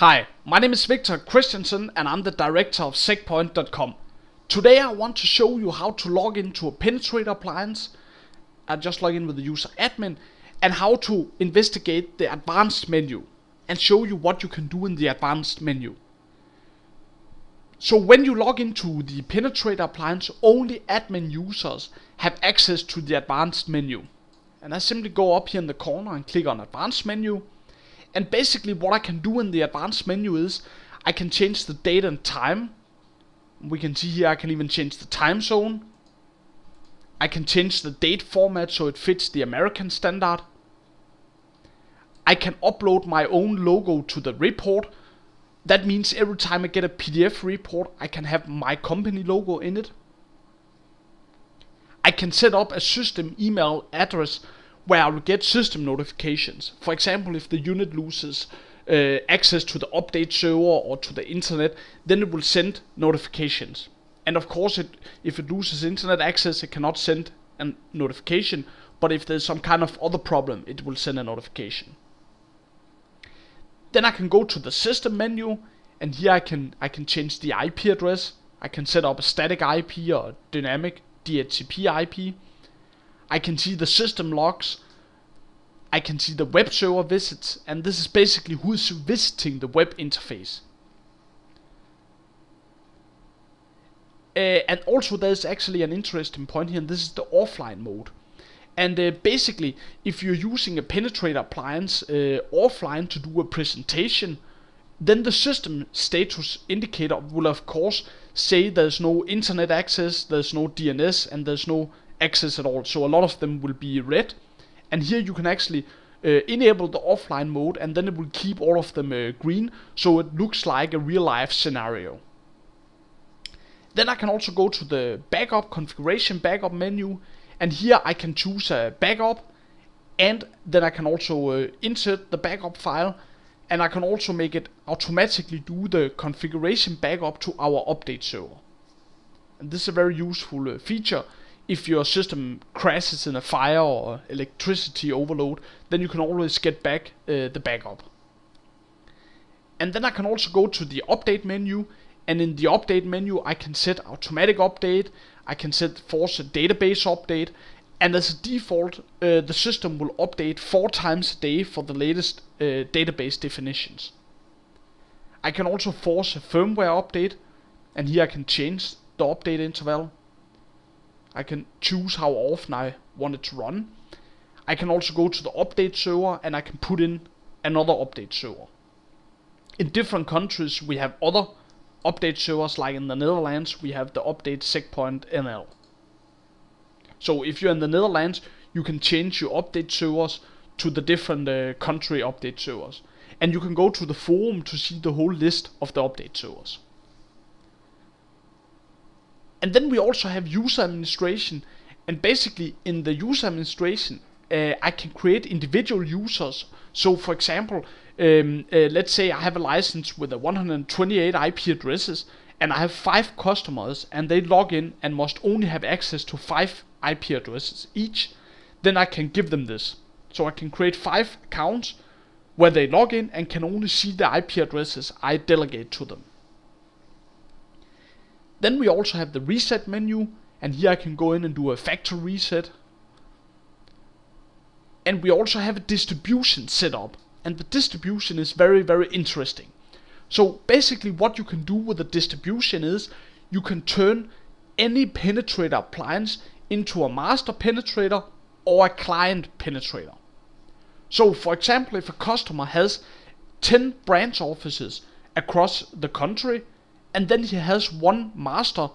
Hi, my name is Victor Christensen and I'm the director of SecPoint.com. Today I want to show you how to log into a Penetrator appliance. I just log in with the user admin and how to investigate the advanced menu and show you what you can do in the advanced menu. So when you log into the Penetrator appliance, only admin users have access to the advanced menu. And I simply go up here in the corner and click on advanced menu. And basically what I can do in the advanced menu is I can change the date and time. We can see here I can even change the time zone. I can change the date format so it fits the American standard. I can upload my own logo to the report. That means every time I get a PDF report I can have my company logo in it. I can set up a system email address where I will get system notifications. For example, if the unit loses access to the update server or to the internet, then it will send notifications. And of course, if it loses internet access, it cannot send a notification. But if there's some kind of other problem, it will send a notification. Then I can go to the system menu, and here I can change the IP address. I can set up a static IP or a dynamic DHCP IP. I can see the system logs, I can see the web server visits, and this is basically who is visiting the web interface. And also there's actually an interesting point here, and this is the offline mode. And basically, if you're using a Penetrator appliance offline to do a presentation, then the system status indicator will of course say there's no internet access, there's no DNS, and there's no access at all. So a lot of them will be red. And here you can actually enable the offline mode, and then it will keep all of them green, so it looks like a real life scenario. Then I can also go to the backup configuration backup menu, and here I can choose a backup, and then I can also insert the backup file, and I can also make it automatically do the configuration backup to our update server. And this is a very useful feature. If your system crashes in a fire or electricity overload, then you can always get back the backup. And then I can also go to the update menu, and in the update menu I can set automatic update, I can force a database update, and as a default the system will update 4 times a day for the latest database definitions. I can also force a firmware update, and here I can change the update interval. I can choose how often I want it to run. I can also go to the update server and I can put in another update server. In different countries we have other update servers, like in the Netherlands we have the update SecPoint NL. So if you're in the Netherlands, you can change your update servers to the different country update servers. And you can go to the forum to see the whole list of the update servers. And then we also have user administration, and basically in the user administration I can create individual users. So for example, let's say I have a license with 128 IP addresses, and I have 5 customers, and they log in and must only have access to 5 IP addresses each. Then I can give them this. So I can create 5 accounts where they log in and can only see the IP addresses I delegate to them. Then we also have the reset menu, and here I can go in and do a factory reset. And we also have a distribution set up, and the distribution is very interesting. So basically what you can do with the distribution is you can turn any Penetrator appliance into a master Penetrator or a client Penetrator. So for example, if a customer has 10 branch offices across the country, and then he has one master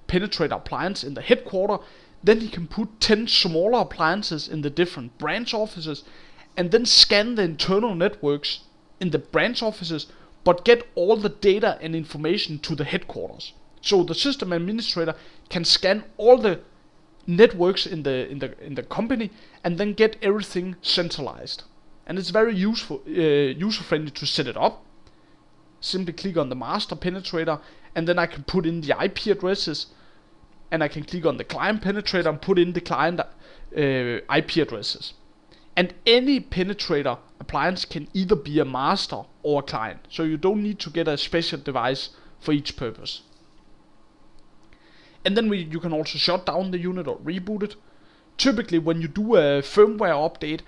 Penetrator appliance in the headquarter, then he can put 10 smaller appliances in the different branch offices, and then scan the internal networks in the branch offices, but get all the data and information to the headquarters. So the system administrator can scan all the networks in the company and then get everything centralized. And it's very user friendly to set it up. Simply click on the master Penetrator, and then I can put in the IP addresses, and I can click on the client Penetrator and put in the client IP addresses. And any Penetrator appliance can either be a master or a client, so you don't need to get a special device for each purpose. And then you can also shut down the unit or reboot it. Typically when you do a firmware update,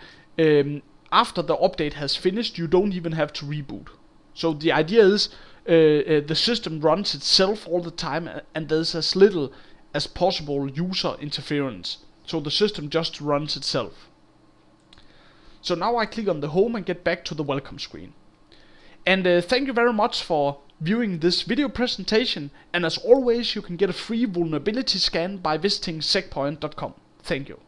after the update has finished, you don't even have to reboot. So the idea is the system runs itself all the time, and there's as little as possible user interference. So the system just runs itself. So now I click on the home and get back to the welcome screen. And thank you very much for viewing this video presentation, and as always you can get a free vulnerability scan by visiting SecPoint.com. Thank you.